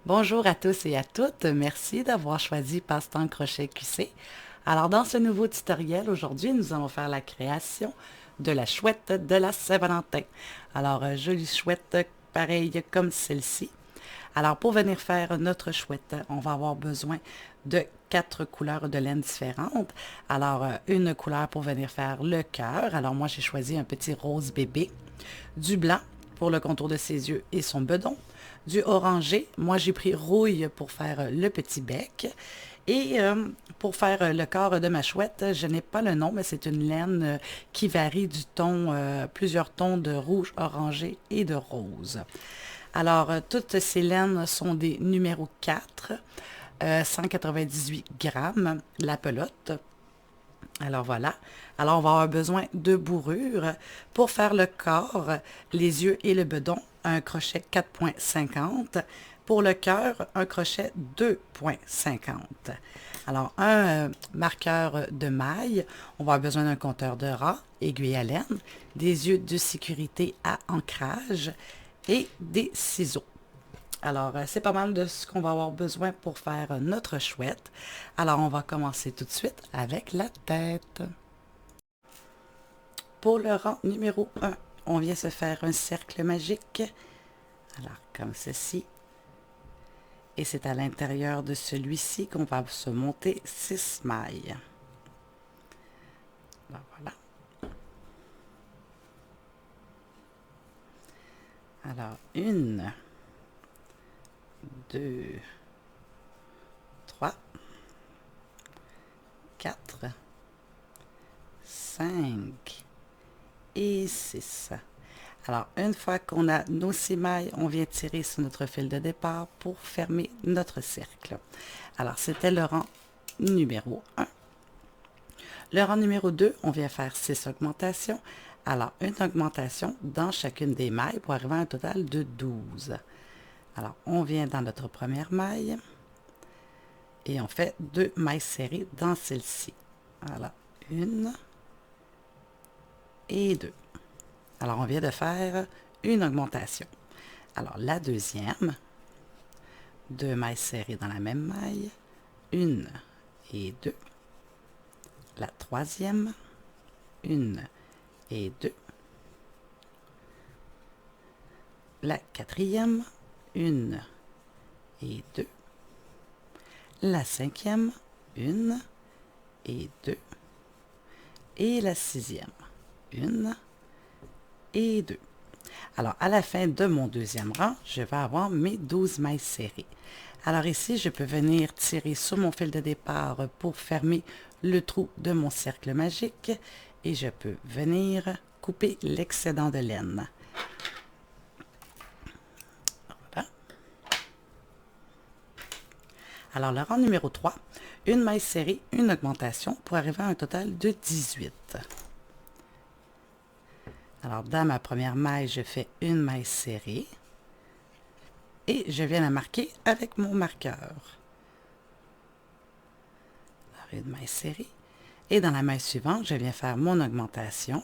Bonjour à tous et à toutes, merci d'avoir choisi Passe-temps Crochet QC. Alors dans ce nouveau tutoriel, aujourd'hui, nous allons faire la création de la chouette de la Saint-Valentin. Alors, jolie chouette, pareille comme celle-ci. Alors, pour venir faire notre chouette, on va avoir besoin de 4 couleurs de laine différentes. Alors, une couleur pour venir faire le cœur. Alors, moi, j'ai choisi un petit rose bébé. Du blanc pour le contour de ses yeux et son bedon. Du orangé, moi j'ai pris rouille pour faire le petit bec. Et pour faire le corps de ma chouette, je n'ai pas le nom, mais c'est une laine qui varie du ton, plusieurs tons de rouge, orangé et de rose. Alors, toutes ces laines sont des numéros 4, 198 grammes, la pelote. Alors voilà. Alors on va avoir besoin de bourrure pour faire le corps, les yeux et le bedon, un crochet 4,50. Pour le cœur, un crochet 2,50. Alors un marqueur de maille, on va avoir besoin d'un compteur de ras, aiguille à laine, des yeux de sécurité à ancrage et des ciseaux. Alors, c'est pas mal de ce qu'on va avoir besoin pour faire notre chouette. Alors, on va commencer tout de suite avec la tête. Pour le rang numéro 1, on vient se faire un cercle magique. Alors, comme ceci. Et c'est à l'intérieur de celui-ci qu'on va se monter 6 mailles. Alors, voilà. Alors, 1, 2, 3, 4, 5 et 6. Alors, une fois qu'on a nos 6 mailles, on vient tirer sur notre fil de départ pour fermer notre cercle. Alors, c'était le rang numéro 1. Le rang numéro 2, on vient faire 6 augmentations. Alors, une augmentation dans chacune des mailles pour arriver à un total de 12. Alors, on vient dans notre première maille et on fait 2 mailles serrées dans celle-ci. Alors, 1 et 2. Alors, on vient de faire une augmentation. Alors, la deuxième, 2 mailles serrées dans la même maille, 1 et 2. La troisième, 1 et 2. La quatrième, 1 et 2. La cinquième, 1 et 2. Et la sixième, 1 et 2. Alors, à la fin de mon deuxième rang, je vais avoir mes 12 mailles serrées. Alors ici, je peux venir tirer sur mon fil de départ pour fermer le trou de mon cercle magique et je peux venir couper l'excédent de laine. Voilà. Alors, le rang numéro 3, une maille serrée, une augmentation pour arriver à un total de 18. Alors, dans ma première maille, je fais une maille serrée et je viens la marquer avec mon marqueur. Alors, une maille serrée. Et dans la maille suivante, je viens faire mon augmentation.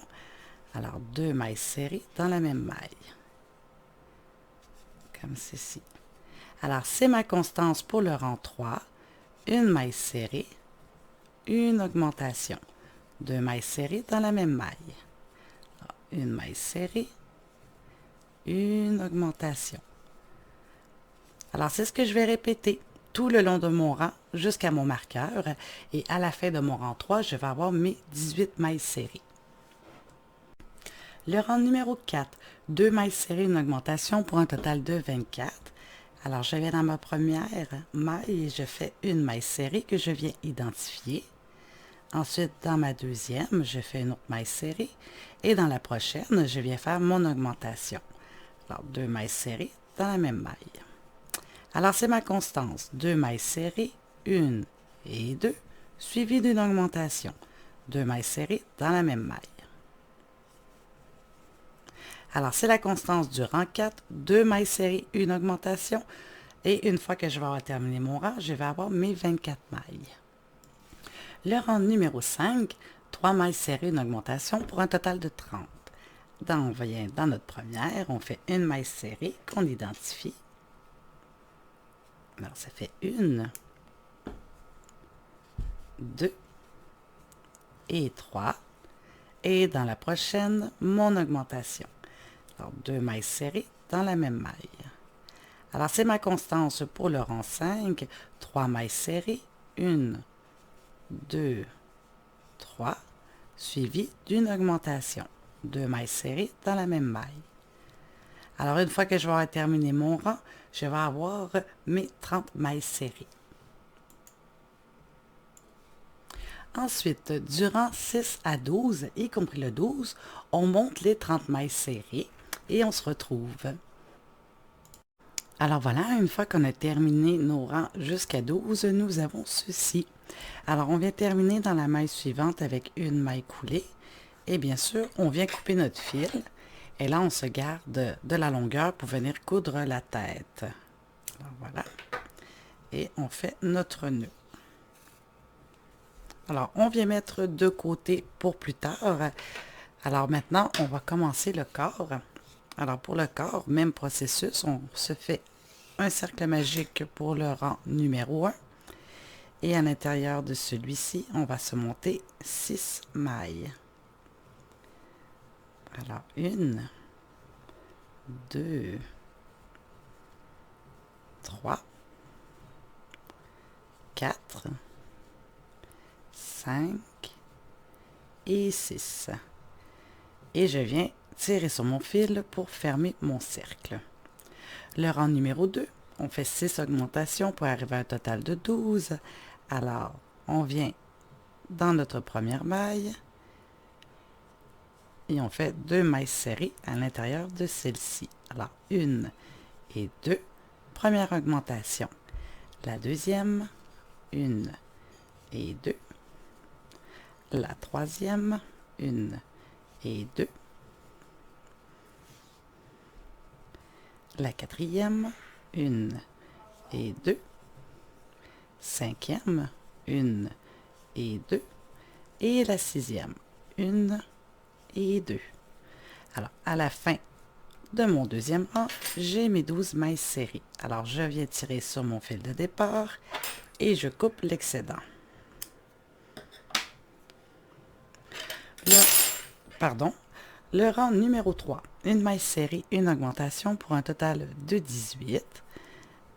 Alors, 2 mailles serrées dans la même maille. Comme ceci. Alors, c'est ma constance pour le rang 3. Une maille serrée, une augmentation. 2 mailles serrées dans la même maille. Une maille serrée, une augmentation. Alors, c'est ce que je vais répéter tout le long de mon rang jusqu'à mon marqueur. Et à la fin de mon rang 3, je vais avoir mes 18 mailles serrées. Le rang numéro 4, 2 mailles serrées, une augmentation pour un total de 24. Alors, je viens dans ma première maille et je fais une maille serrée que je viens identifier. Ensuite, dans ma deuxième, je fais une autre maille serrée. Et dans la prochaine, je viens faire mon augmentation. Alors, 2 mailles serrées dans la même maille. Alors, c'est ma constance. 2 mailles serrées, 1 et 2, suivi d'une augmentation. 2 mailles serrées dans la même maille. Alors, c'est la constance du rang 4, 2 mailles serrées, une augmentation. Et une fois que je vais avoir terminé mon rang, je vais avoir mes 24 mailles. Le rang numéro 5, 3 mailles serrées, une augmentation pour un total de 30. On vient dans notre première, on fait une maille serrée qu'on identifie. Alors, ça fait 1, 2 et 3. Et dans la prochaine, mon augmentation. Alors, 2 mailles serrées dans la même maille. Alors, c'est ma constance pour le rang 5. 3 mailles serrées, 1, 2, 3, suivi d'une augmentation. 2 mailles serrées dans la même maille. Alors, une fois que je vais avoir terminé mon rang, je vais avoir mes 30 mailles serrées. Ensuite, du rang 6 à 12, y compris le 12, on monte les 30 mailles serrées et on se retrouve. Alors voilà, une fois qu'on a terminé nos rangs jusqu'à 12, nous avons ceci. Alors, on vient terminer dans la maille suivante avec une maille coulée. Et bien sûr, on vient couper notre fil. Et là, on se garde de la longueur pour venir coudre la tête. Alors voilà. Et on fait notre nœud. Alors, on vient mettre de côté pour plus tard. Alors maintenant, on va commencer le corps. Alors pour le corps, même processus, on se fait un cercle magique pour le rang numéro 1. Et à l'intérieur de celui-ci, on va se monter 6 mailles. Alors, 1, 2, 3, 4, 5 et 6. Et je viens tirer sur mon fil pour fermer mon cercle. Le rang numéro 2, on fait 6 augmentations pour arriver à un total de 12. Alors, on vient dans notre première maille et on fait 2 mailles serrées à l'intérieur de celle-ci. Alors, 1 et 2, première augmentation. La deuxième, 1 et 2. La troisième, 1 et 2. La quatrième, 1 et 2. Cinquième, 1 et 2. Et la sixième, 1 et 2. Alors, à la fin de mon deuxième rang, j'ai mes 12 mailles serrées. Alors, je viens tirer sur mon fil de départ et je coupe l'excédent. Le rang numéro 3, une maille serrée, une augmentation pour un total de 18.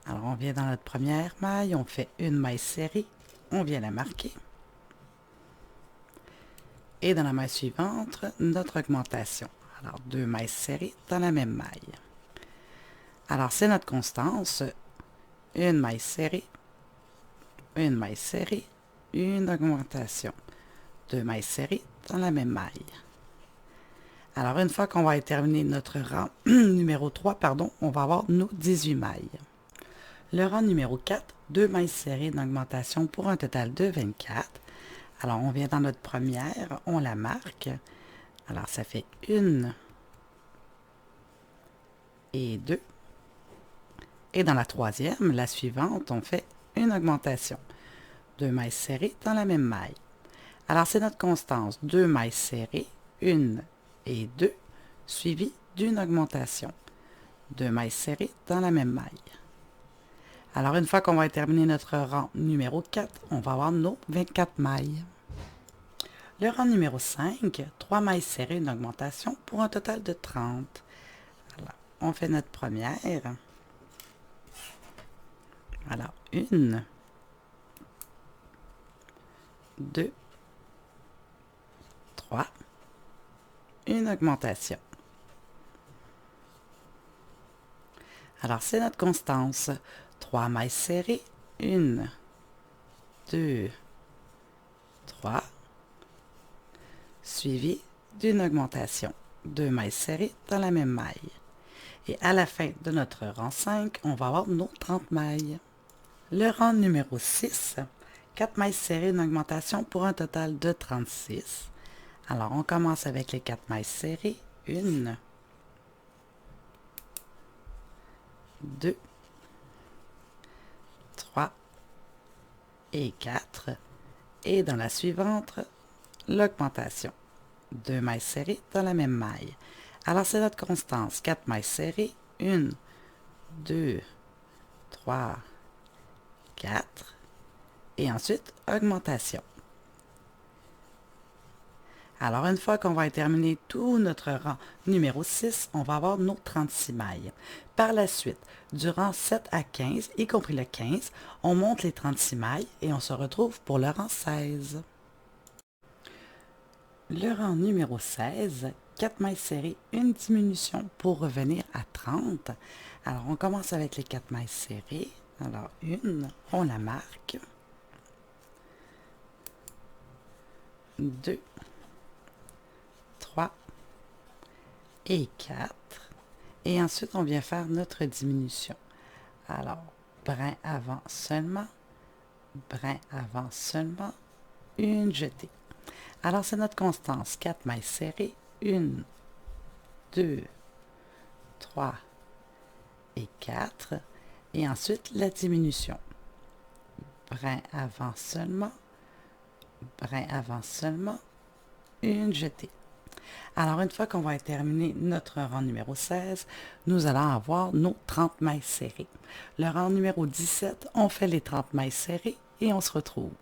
Alors, on vient dans notre première maille, on fait une maille serrée, on vient la marquer. Et dans la maille suivante, notre augmentation. Alors, 2 mailles serrées dans la même maille. Alors, c'est notre constance. Une maille serrée, une augmentation. 2 mailles serrées dans la même maille. Alors, une fois qu'on va terminer notre rang numéro 3, on va avoir nos 18 mailles. Le rang numéro 4, 2 mailles serrées, une augmentation pour un total de 24. Alors, on vient dans notre première, on la marque. Alors, ça fait 1 et 2. Et dans la troisième, la suivante, on fait une augmentation. 2 mailles serrées dans la même maille. Alors, c'est notre constance. 2 mailles serrées, 1 et 2, suivi d'une augmentation. 2 mailles serrées dans la même maille. Alors, une fois qu'on va terminer notre rang numéro 4, on va avoir nos 24 mailles. Le rang numéro 5, 3 mailles serrées, une augmentation pour un total de 30. Alors, on fait notre première. Alors, 1, 2, 3, une augmentation. Alors, c'est notre constance. 3 mailles serrées, 1, 2, 3, suivi d'une augmentation. 2 mailles serrées dans la même maille. Et à la fin de notre rang 5, on va avoir nos 30 mailles. Le rang numéro 6, 4 mailles serrées, une augmentation pour un total de 36. Alors, on commence avec les 4 mailles serrées. 1, 2, 3 et 4. Et dans la suivante, l'augmentation. 2 mailles serrées dans la même maille. Alors, c'est notre constance. 4 mailles serrées. 1, 2, 3, 4 et ensuite augmentation. Alors, une fois qu'on va terminer tout notre rang numéro 6, on va avoir nos 36 mailles. Par la suite, du rang 7 à 15, y compris le 15, on monte les 36 mailles et on se retrouve pour le rang 16. Le rang numéro 16, 4 mailles serrées, une diminution pour revenir à 30. Alors, on commence avec les 4 mailles serrées. Alors, une, on la marque. 2, 3 et 4. Et ensuite, on vient faire notre diminution. Alors, brin avant seulement, brin avant seulement, une jetée. Alors, c'est notre constance. 4 mailles serrées, 1, 2, 3 et 4. Et ensuite, la diminution. Brin avant seulement, une jetée. Alors, une fois qu'on va terminer notre rang numéro 16, nous allons avoir nos 30 mailles serrées. Le rang numéro 17, on fait les 30 mailles serrées et on se retrouve.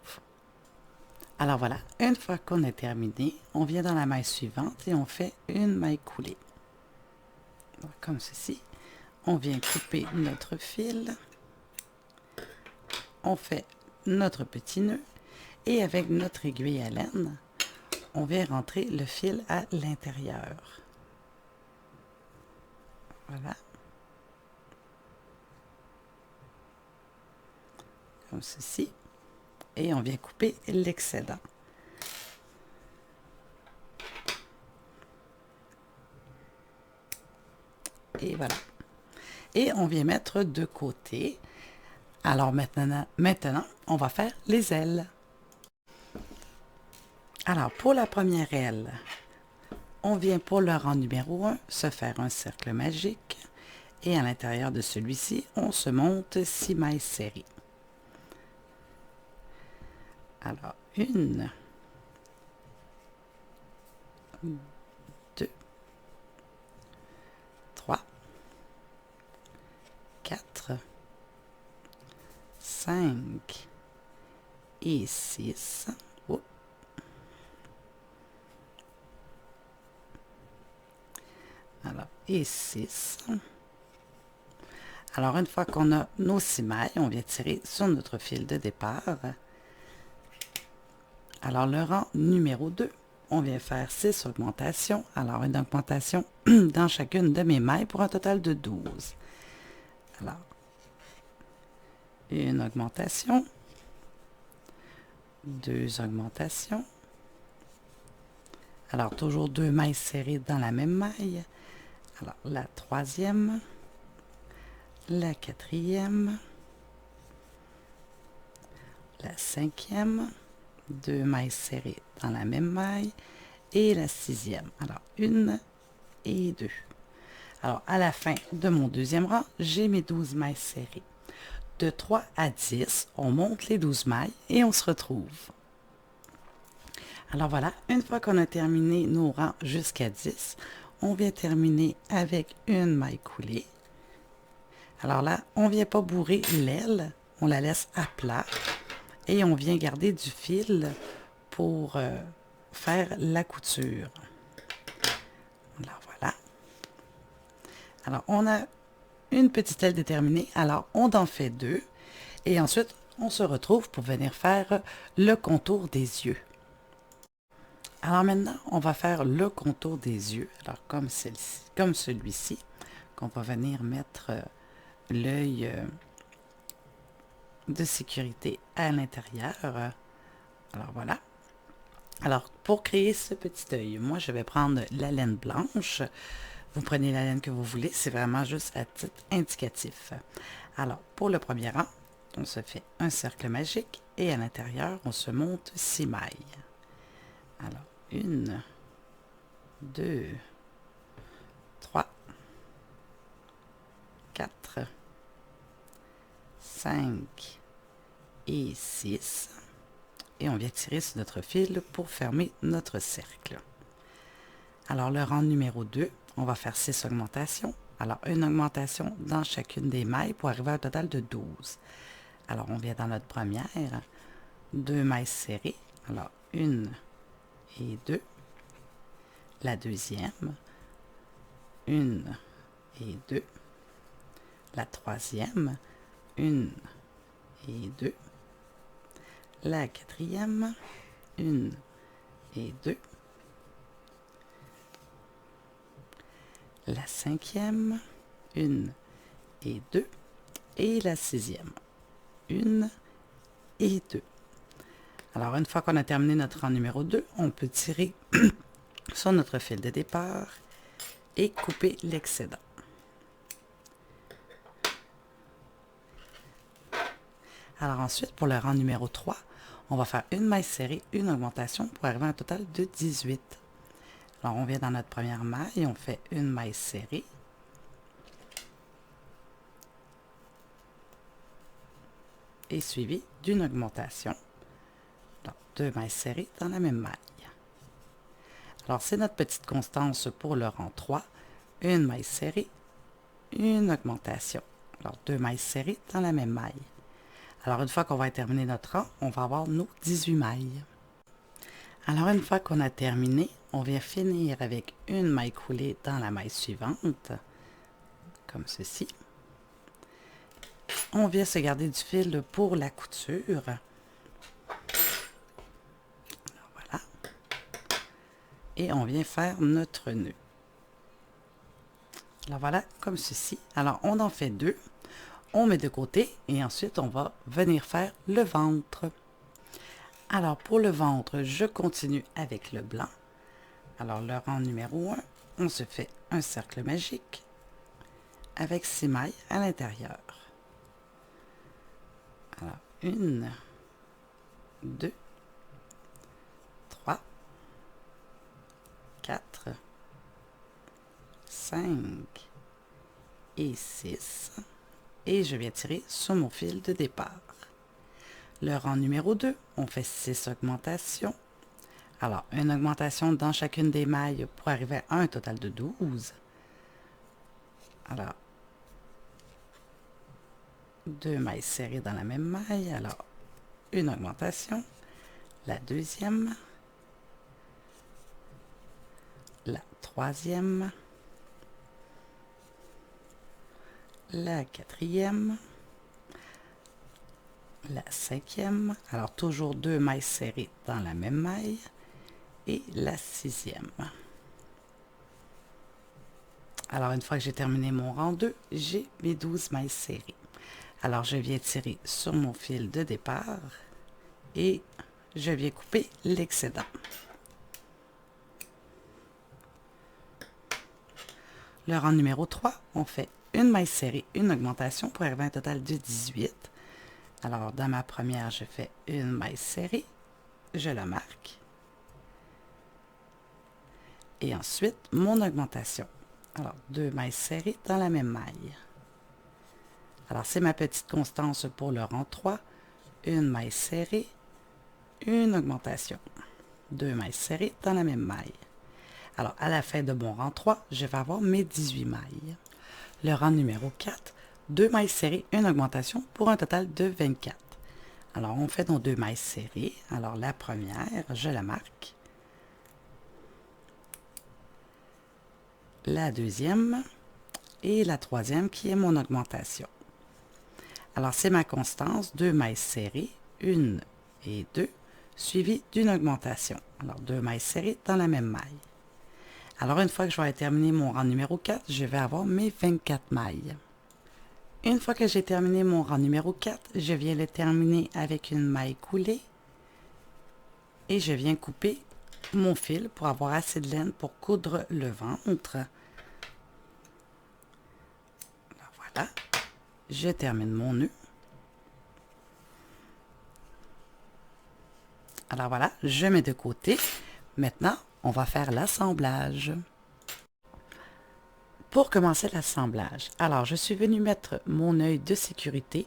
Alors voilà, une fois qu'on a terminé, on vient dans la maille suivante et on fait une maille coulée. Comme ceci. On vient couper notre fil. On fait notre petit nœud et avec notre aiguille à laine, on vient rentrer le fil à l'intérieur. Voilà. Comme ceci. Et on vient couper l'excédent. Et voilà. Et on vient mettre de côté. Alors maintenant, on va faire les ailes. Alors, pour la première aile, on vient pour le rang numéro 1 se faire un cercle magique. Et à l'intérieur de celui-ci, on se monte 6 mailles serrées. Alors, 1, 2, 3, 4, 5 et 6. Alors, et 6. Alors, une fois qu'on a nos 6 mailles, on vient tirer sur notre fil de départ. Alors, le rang numéro 2, on vient faire 6 augmentations. Alors, une augmentation dans chacune de mes mailles pour un total de 12. Alors, une augmentation, 2 augmentations. Alors, toujours 2 mailles serrées dans la même maille. Alors, la troisième, la quatrième, la cinquième, 2 mailles serrées dans la même maille et la sixième. Alors, 1 et 2. Alors, à la fin de mon deuxième rang, j'ai mes 12 mailles serrées. De 3 à 10, on monte les 12 mailles et on se retrouve. Alors voilà, une fois qu'on a terminé nos rangs jusqu'à 10, on vient terminer avec une maille coulée. Alors là, on ne vient pas bourrer l'aile, on la laisse à plat et on vient garder du fil pour faire la couture. Alors voilà. Alors on a une petite aile déterminée, alors on en fait 2 et ensuite on se retrouve pour venir faire le contour des yeux. Alors maintenant, on va faire le contour des yeux, alors comme celui-ci, qu'on va venir mettre l'œil de sécurité à l'intérieur. Alors voilà. Alors pour créer ce petit œil, moi je vais prendre la laine blanche. Vous prenez la laine que vous voulez, c'est vraiment juste à titre indicatif. Alors pour le premier rang, on se fait un cercle magique et à l'intérieur, on se monte 6 mailles. Alors 1, 2, 3, 4, 5 et 6. Et on vient tirer sur notre fil pour fermer notre cercle. Alors le rang numéro 2, on va faire 6 augmentations. Alors une augmentation dans chacune des mailles pour arriver à un total de 12. Alors, on vient dans notre première, 2 mailles serrées. Alors, 1 et 2. La deuxième, 1 et 2. La troisième, 1 et 2. La quatrième, 1 et 2. La cinquième, 1 et 2. Et la sixième, 1 et 2. Alors, une fois qu'on a terminé notre rang numéro 2, on peut tirer sur notre fil de départ et couper l'excédent. Alors ensuite, pour le rang numéro 3, on va faire une maille serrée, une augmentation pour arriver à un total de 18. Alors, on vient dans notre première maille, on fait une maille serrée. Et suivi d'une augmentation. Donc, 2 mailles serrées dans la même maille. Alors, c'est notre petite constance pour le rang 3. Une maille serrée, une augmentation. Alors, 2 mailles serrées dans la même maille. Alors, une fois qu'on va terminer notre rang, on va avoir nos 18 mailles. Alors, une fois qu'on a terminé, on vient finir avec une maille coulée dans la maille suivante, comme ceci. On vient se garder du fil pour la couture. Voilà. Et on vient faire notre nœud. Alors voilà, comme ceci. Alors, on en fait 2. On met de côté et ensuite, on va venir faire le ventre. Alors, pour le ventre, je continue avec le blanc. Alors, le rang numéro 1, on se fait un cercle magique avec 6 mailles à l'intérieur. Alors, 1, 2, 3, 4, 5 et 6. Et je viens tirer sur mon fil de départ. Le rang numéro 2, on fait 6 augmentations. Alors, une augmentation dans chacune des mailles pour arriver à un total de 12. Alors, 2 mailles serrées dans la même maille. Alors, une augmentation. La deuxième. La troisième. La quatrième. La cinquième. Alors, toujours 2 mailles serrées dans la même maille. Et la sixième. Alors, une fois que j'ai terminé mon rang 2, j'ai mes 12 mailles serrées. Alors, je viens tirer sur mon fil de départ et je viens couper l'excédent. Le rang numéro 3, on fait une maille serrée, une augmentation pour arriver à un total de 18. Alors, dans ma première, je fais une maille serrée, je la marque. Et ensuite, mon augmentation. Alors, 2 mailles serrées dans la même maille. Alors, c'est ma petite constance pour le rang 3. Une maille serrée, une augmentation. 2 mailles serrées dans la même maille. Alors, à la fin de mon rang 3, je vais avoir mes 18 mailles. Le rang numéro 4, 2 mailles serrées, une augmentation pour un total de 24. Alors, on fait nos 2 mailles serrées. Alors, la première, je la marque. La deuxième et la troisième qui est mon augmentation. Alors, c'est ma constance, 2 mailles serrées, 1 et 2, suivi d'une augmentation. Alors, 2 mailles serrées dans la même maille. Alors, une fois que je vais terminer mon rang numéro 4, je vais avoir mes 24 mailles. Une fois que j'ai terminé mon rang numéro 4, je viens le terminer avec une maille coulée et je viens couper mon fil pour avoir assez de laine pour coudre le ventre. Alors, voilà, je termine mon nœud. Alors voilà, je mets de côté. Maintenant, on va faire l'assemblage. Pour commencer l'assemblage, alors je suis venue mettre mon œil de sécurité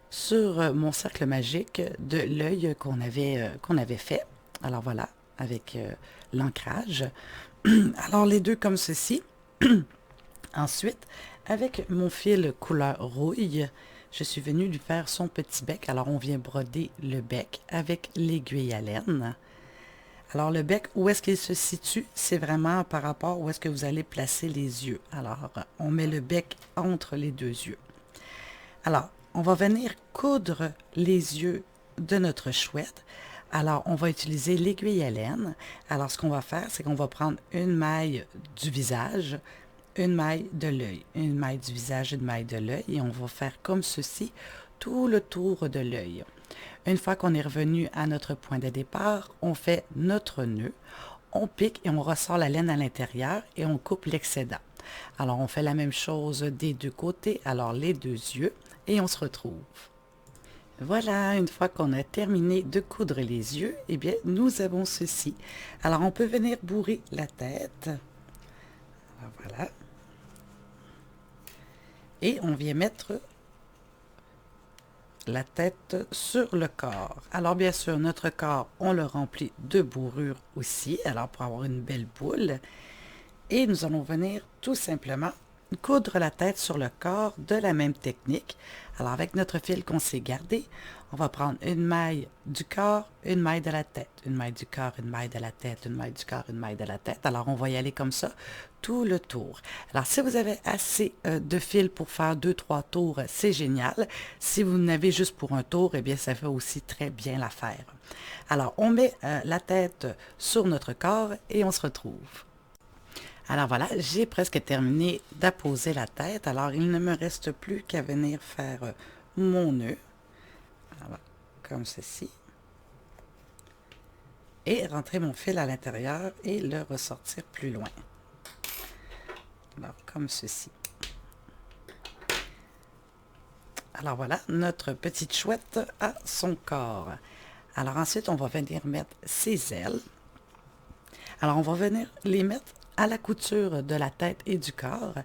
sur mon cercle magique de l'œil qu'on avait fait. Alors voilà, avec l'ancrage. Alors les deux comme ceci. Ensuite, avec mon fil couleur rouille, je suis venue lui faire son petit bec. Alors, on vient broder le bec avec l'aiguille à laine. Alors, le bec, où est-ce qu'il se situe? C'est vraiment par rapport où est-ce que vous allez placer les yeux. Alors, on met le bec entre les deux yeux. Alors, on va venir coudre les yeux de notre chouette. Alors, on va utiliser l'aiguille à laine. Alors, ce qu'on va faire, c'est qu'on va prendre une maille du visage, une maille de l'œil, une maille du visage, une maille de l'œil, et on va faire comme ceci tout le tour de l'œil. Une fois qu'on est revenu à notre point de départ, on fait notre nœud, on pique et on ressort la laine à l'intérieur et on coupe l'excédent. Alors, on fait la même chose des deux côtés, alors les deux yeux, et on se retrouve. Voilà, une fois qu'on a terminé de coudre les yeux, eh bien, nous avons ceci. Alors, on peut venir bourrer la tête. Alors, voilà. Et on vient mettre la tête sur le corps. Alors, bien sûr, notre corps, on le remplit de bourrure aussi, alors pour avoir une belle boule. Et nous allons venir tout simplement coudre la tête sur le corps de la même technique. Alors, avec notre fil qu'on s'est gardé, on va prendre une maille du corps, une maille de la tête, une maille du corps, une maille de la tête, une maille du corps, une maille de la tête. Alors, on va y aller comme ça tout le tour. Alors, si vous avez assez de fil pour faire 2-3 tours, c'est génial. Si vous n'avez juste pour un tour, eh bien, ça fait aussi très bien l'affaire. Alors, on met la tête sur notre corps et on se retrouve. Alors voilà, j'ai presque terminé d'apposer la tête. Alors, il ne me reste plus qu'à venir faire mon nœud. Alors, comme ceci. Et rentrer mon fil à l'intérieur et le ressortir plus loin. Alors, comme ceci. Alors voilà, notre petite chouette a son corps. Alors ensuite, on va venir mettre ses ailes. Alors, on va venir les mettre à la couture de la tête et du corps.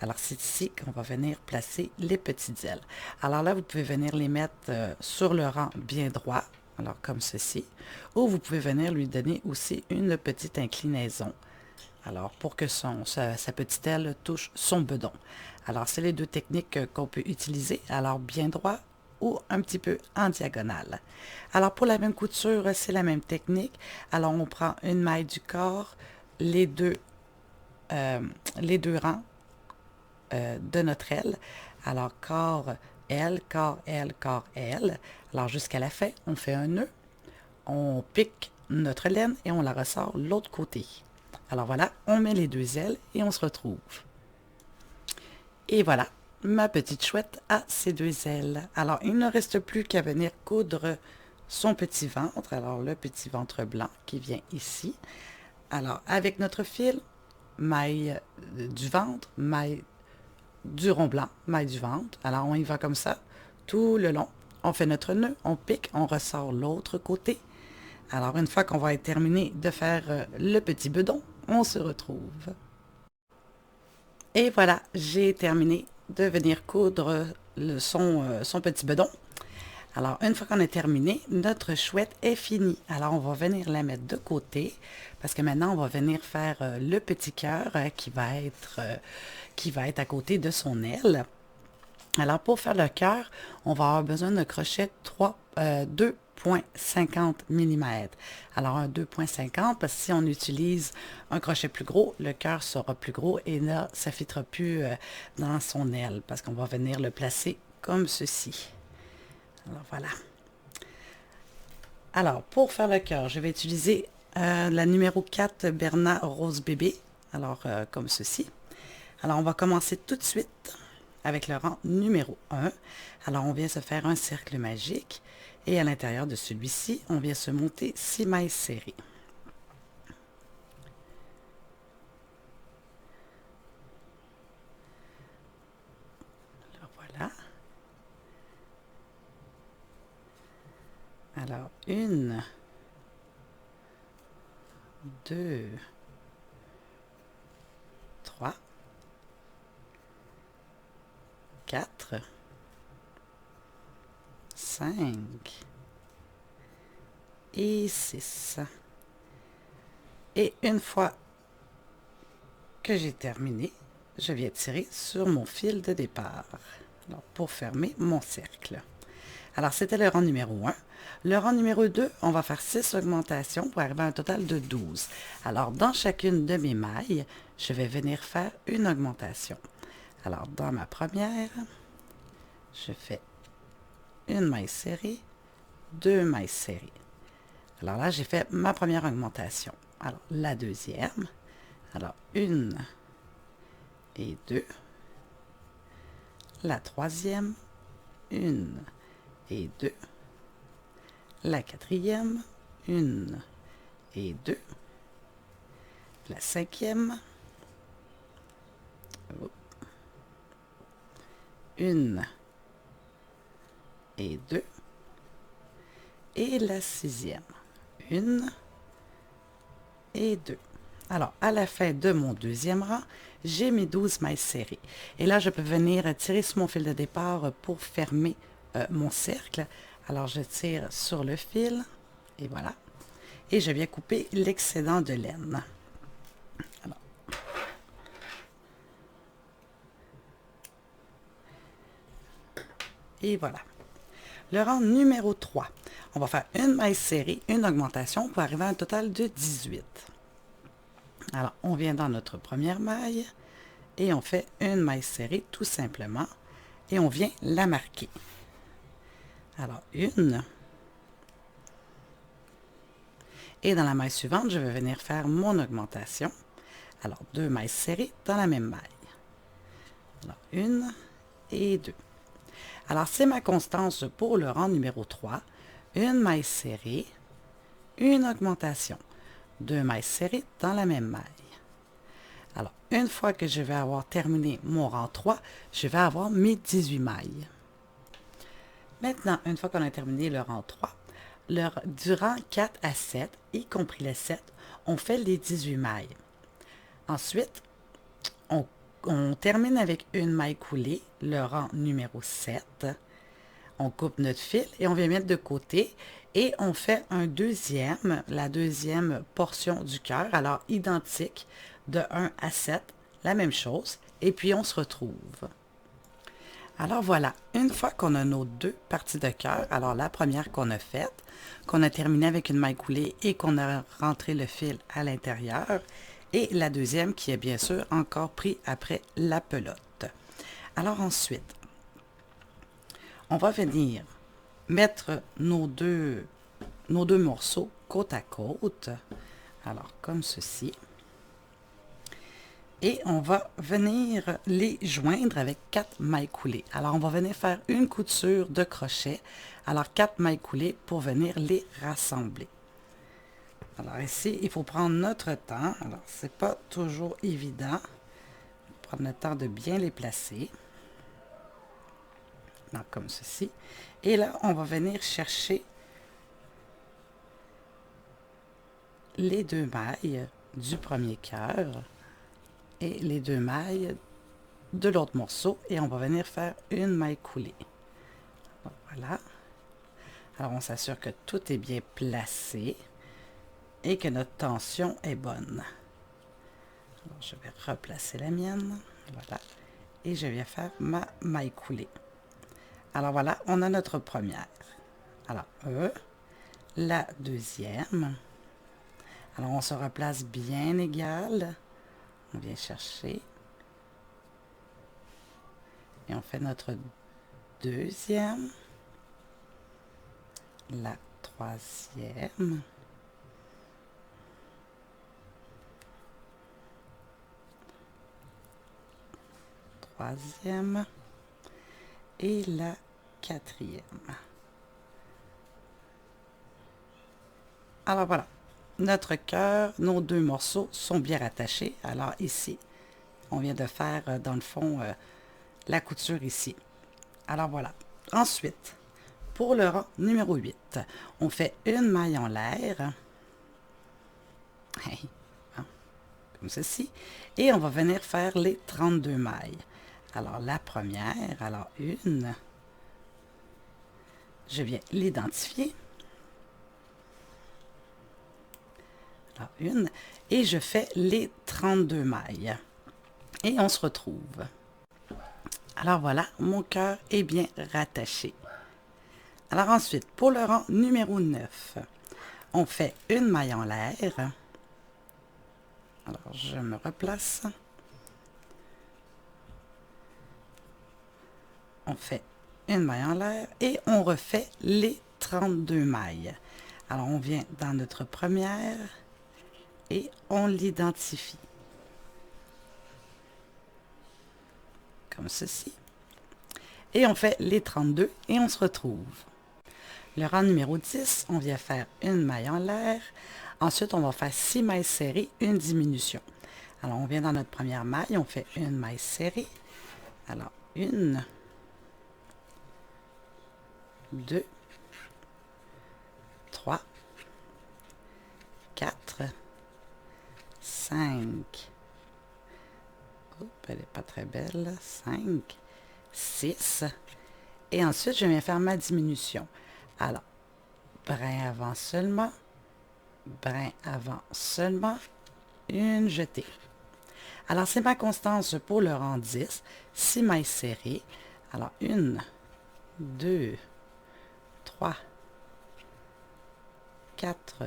Alors, c'est ici qu'on va venir placer les petites ailes. Alors là, vous pouvez venir les mettre sur le rang bien droit, alors comme ceci, ou vous pouvez venir lui donner aussi une petite inclinaison, alors pour que sa petite aile touche son bedon. Alors, c'est les deux techniques qu'on peut utiliser, alors bien droit ou un petit peu en diagonale. Alors, pour la même couture, c'est la même technique. Alors, on prend une maille du corps, les deux rangs de notre aile. Alors, corps, aile, corps, aile, corps, aile. Alors, jusqu'à la fin, on fait un nœud, on pique notre laine et on la ressort l'autre côté. Alors voilà, on met les deux ailes et on se retrouve. Et voilà, ma petite chouette a ses deux ailes. Alors, il ne reste plus qu'à venir coudre son petit ventre. Alors, le petit ventre blanc qui vient ici. Alors, avec notre fil, maille du ventre, maille du rond blanc, maille du ventre. Alors, on y va comme ça, tout le long. On fait notre nœud, on pique, on ressort l'autre côté. Alors, une fois qu'on va être terminé de faire le petit bedon, on se retrouve. Et voilà, j'ai terminé de venir coudre son petit bedon. Alors, une fois qu'on a terminé, notre chouette est finie. Alors, on va venir la mettre de côté parce que maintenant, on va venir faire le petit cœur qui va être à côté de son aile. Alors, pour faire le cœur, on va avoir besoin d'un crochet 2,50 mm. Alors, un 2,50 parce que si on utilise un crochet plus gros, le cœur sera plus gros et là, ça ne fitera plus dans son aile parce qu'on va venir le placer comme ceci. Alors, voilà. Alors, pour faire le cœur, je vais utiliser la numéro 4 Bernat Rose Bébé. Alors, comme ceci. Alors, on va commencer tout de suite avec le rang numéro 1. Alors, on vient se faire un cercle magique et à l'intérieur de celui-ci, on vient se monter 6 mailles serrées. Alors, voilà. Alors, 1, 2, 3, 4, 5 et 6. Et une fois que j'ai terminé, je viens tirer sur mon fil de départ. Alors, pour fermer mon cercle. Alors, c'était le rang numéro 1. Le rang numéro 2, on va faire 6 augmentations pour arriver à un total de 12. Alors, dans chacune de mes mailles, je vais venir faire une augmentation. Alors, dans ma première, je fais une maille serrée, 2 mailles serrées. Alors là, j'ai fait ma première augmentation. Alors, la deuxième, alors 1 et 2. La troisième, 1 et 2. La quatrième, 1 et 2. La cinquième, 1 et 2. Et la sixième, 1 et 2. Alors, à la fin de mon deuxième rang, j'ai mes 12 mailles serrées. Et là, je peux venir tirer sur mon fil de départ pour fermer mon cercle. Alors, je tire sur le fil, et voilà. Et je viens couper l'excédent de laine. Alors. Et voilà. Le rang numéro 3. On va faire une maille serrée, une augmentation pour arriver à un total de 18. Alors, on vient dans notre première maille et on fait une maille serrée tout simplement et on vient la marquer. Alors, une. Et dans la maille suivante, je vais venir faire mon augmentation. Alors, 2 mailles serrées dans la même maille. Alors, 1 et 2. Alors, c'est ma constance pour le rang numéro 3. Une maille serrée, une augmentation. 2 mailles serrées dans la même maille. Alors, une fois que je vais avoir terminé mon rang 3, je vais avoir mes 18 mailles. Maintenant, une fois qu'on a terminé le rang 3, du rang 4 à 7, y compris le 7, on fait les 18 mailles. Ensuite, on termine avec une maille coulée, le rang numéro 7. On coupe notre fil et on vient mettre de côté et on fait la deuxième portion du cœur, alors identique de 1 à 7, la même chose, et puis on se retrouve. Alors voilà, une fois qu'on a nos 2 parties de cœur, alors la première qu'on a faite, qu'on a terminé avec une maille coulée et qu'on a rentré le fil à l'intérieur, et la deuxième qui est bien sûr encore pris après la pelote. Alors ensuite, on va venir mettre nos deux morceaux côte à côte, alors comme ceci. Et on va venir les joindre avec 4 mailles coulées. Alors, on va venir faire une couture de crochet. Alors, 4 mailles coulées pour venir les rassembler. Alors, ici, il faut prendre notre temps. Alors, c'est pas toujours évident. Prendre le temps de bien les placer. Donc, comme ceci. Et là, on va venir chercher les 2 mailles du premier cœur et les 2 mailles de l'autre morceau et on va venir faire une maille coulée. Voilà. Alors on s'assure que tout est bien placé et que notre tension est bonne. Alors je vais replacer la mienne. Voilà. Et je viens faire ma maille coulée. Alors voilà, on a notre première. Alors la deuxième. Alors on se replace bien égal. On vient chercher et on fait notre deuxième, la troisième, et la quatrième. Alors voilà. Notre cœur, nos 2 morceaux sont bien rattachés. Alors ici, on vient de faire, dans le fond, la couture ici. Alors voilà. Ensuite, pour le rang numéro 8, on fait une maille en l'air. Comme ceci. Et on va venir faire les 32 mailles. Alors la première, alors une. Je viens l'identifier. Une, et je fais les 32 mailles. Et on se retrouve. Alors voilà, mon cœur est bien rattaché. Alors ensuite, pour le rang numéro 9, on fait une maille en l'air. Alors, je me replace. On fait une maille en l'air et on refait les 32 mailles. Alors, on vient dans notre première et on l'identifie. Comme ceci. Et on fait les 32 et on se retrouve. Le rang numéro 10, on vient faire une maille en l'air. Ensuite, on va faire 6 mailles serrées, une diminution. Alors, on vient dans notre première maille, on fait une maille serrée. Alors, 1, 2, 3, 4, 5. Oups, elle n'est pas très belle. 5, 6. Et ensuite, je viens faire ma diminution. Alors, brin avant seulement, brin avant seulement, une jetée. Alors, c'est ma constance pour le rang 10, 6 mailles serrées. Alors, 1, 2, 3, 4,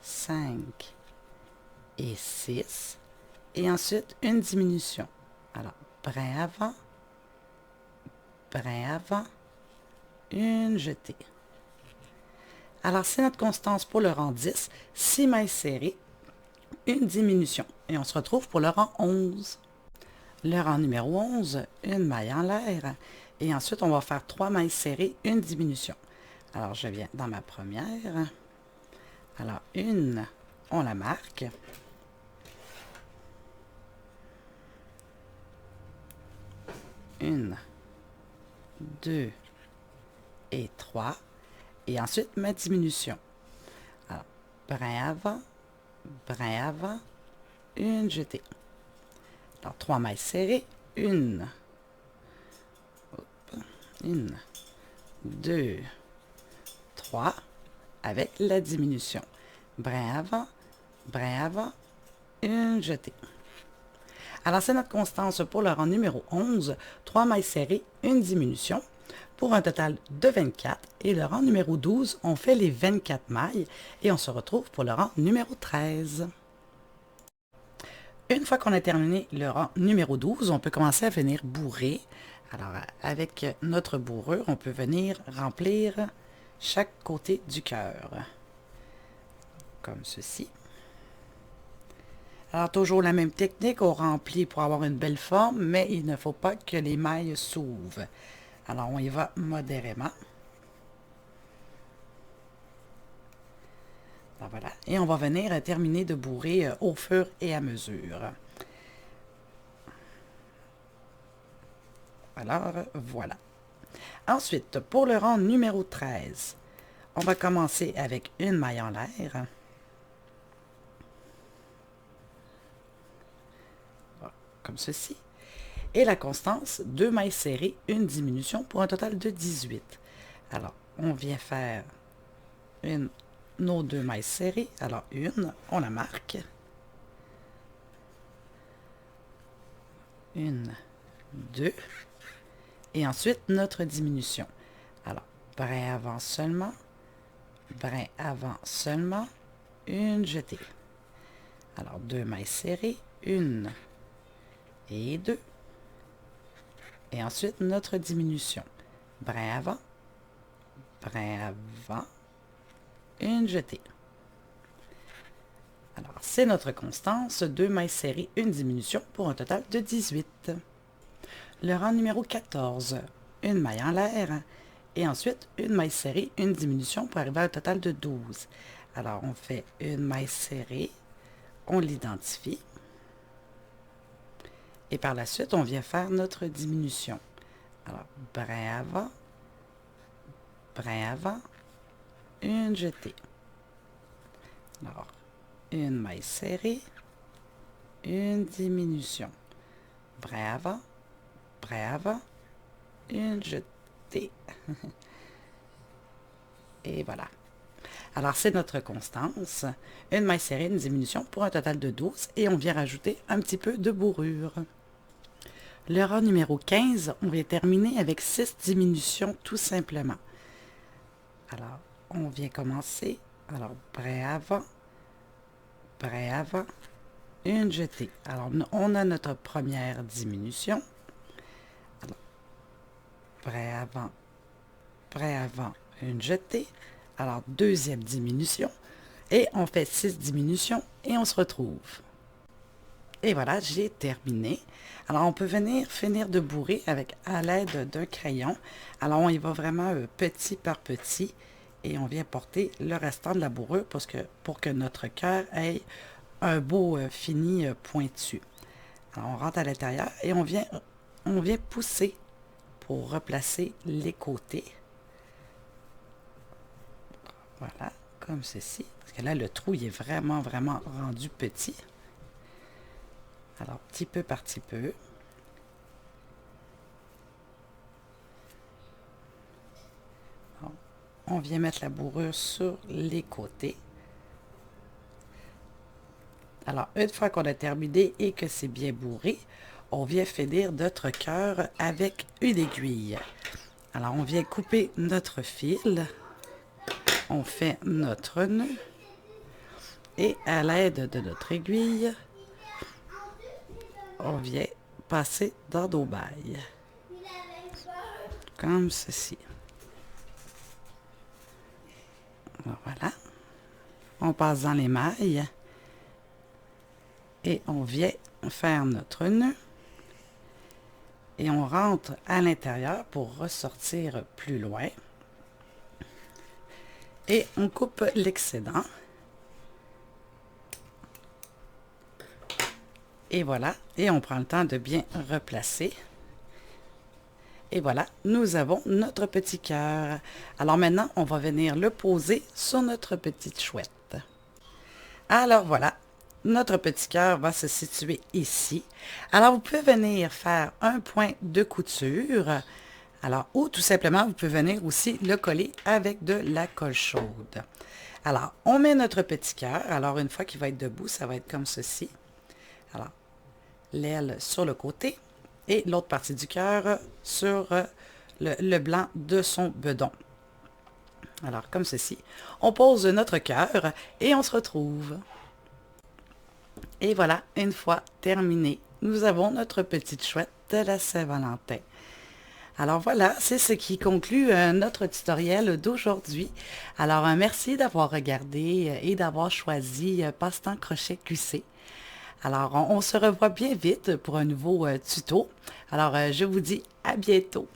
5 et 6. Et ensuite, une diminution. Alors, brin avant, une jetée. Alors, c'est notre constance pour le rang 10, 6 mailles serrées, une diminution. Et on se retrouve pour le rang 11. Le rang numéro 11, une maille en l'air. Et ensuite, on va faire 3 mailles serrées, une diminution. Alors, je viens dans ma première. Alors, une, on la marque. Une, 2 et 3. Et ensuite, ma diminution. Alors, brin avant, une jetée. Alors, 3 mailles serrées, une, 2, 3, avec la diminution. Brin avant, une jetée. Alors, c'est notre constance pour le rang numéro 11, 3 mailles serrées, une diminution, pour un total de 24. Et le rang numéro 12, on fait les 24 mailles et on se retrouve pour le rang numéro 13. Une fois qu'on a terminé le rang numéro 12, on peut commencer à venir bourrer. Alors, avec notre bourrure, on peut venir remplir chaque côté du cœur, comme ceci. Alors, toujours la même technique, on remplit pour avoir une belle forme, mais il ne faut pas que les mailles s'ouvrent. Alors, on y va modérément. Alors, voilà. Et on va venir terminer de bourrer au fur et à mesure. Alors, voilà. Ensuite, pour le rang numéro 13, on va commencer avec une maille en l'air. Comme ceci. Et la constance, 2 mailles serrées, une diminution pour un total de 18. Alors, on vient faire nos 2 mailles serrées. Alors, une, on la marque. Une, 2. Et ensuite, notre diminution. Alors, brin avant seulement, une jetée. Alors, 2 mailles serrées, une et 2. Et ensuite, notre diminution. Brin avant, une jetée. Alors, c'est notre constance, 2 mailles serrées, une diminution pour un total de 18. Le rang numéro 14, une maille en l'air et ensuite une maille serrée, une diminution pour arriver à un total de 12. Alors, on fait une maille serrée, on l'identifie et par la suite, on vient faire notre diminution. Alors, brin avant, une jetée. Alors, une maille serrée, une diminution. Brin avant, une jetée. Et voilà. Alors, c'est notre constance. Une maille serrée, une diminution pour un total de 12. Et on vient rajouter un petit peu de bourrure. Le rang numéro 15, on vient terminer avec 6 diminutions tout simplement. Alors, on vient commencer. Alors, bras avant, une jetée. Alors, on a notre première diminution. Alors, bras avant, une jetée. Alors, deuxième diminution. Et on fait 6 diminutions et on se retrouve. Et voilà, j'ai terminé. Alors, on peut finir de bourrer à l'aide d'un crayon. Alors, on y va vraiment petit par petit. Et on vient porter le restant de la bourrure pour que notre cœur ait un beau fini pointu. Alors, on rentre à l'intérieur et on vient pousser pour replacer les côtés. Voilà, comme ceci. Parce que là, le trou, il est vraiment, vraiment rendu petit. Alors, petit peu par petit peu. Bon, on vient mettre la bourrure sur les côtés. Alors, une fois qu'on a terminé et que c'est bien bourré, on vient finir notre cœur avec une aiguille. Alors, on vient couper notre fil. On fait notre nœud. Et à l'aide de notre aiguille, on vient passer dans nos mailles. Comme ceci. Voilà. On passe dans les mailles. Et on vient faire notre nœud. Et on rentre à l'intérieur pour ressortir plus loin. Et on coupe l'excédent. Et voilà, et on prend le temps de bien replacer. Et voilà, nous avons notre petit cœur. Alors maintenant, on va venir le poser sur notre petite chouette. Alors voilà, notre petit cœur va se situer ici. Alors vous pouvez venir faire un point de couture. Alors, ou tout simplement, vous pouvez venir aussi le coller avec de la colle chaude. Alors, on met notre petit cœur. Alors, une fois qu'il va être debout, ça va être comme ceci. Alors, l'aile sur le côté et l'autre partie du cœur sur le blanc de son bedon. Alors, comme ceci. On pose notre cœur et on se retrouve. Et voilà, une fois terminé, nous avons notre petite chouette de la Saint-Valentin. Alors voilà, c'est ce qui conclut notre tutoriel d'aujourd'hui. Alors, merci d'avoir regardé et d'avoir choisi Passe-temps Crochet QC. Alors, on se revoit bien vite pour un nouveau tuto. Alors, je vous dis à bientôt.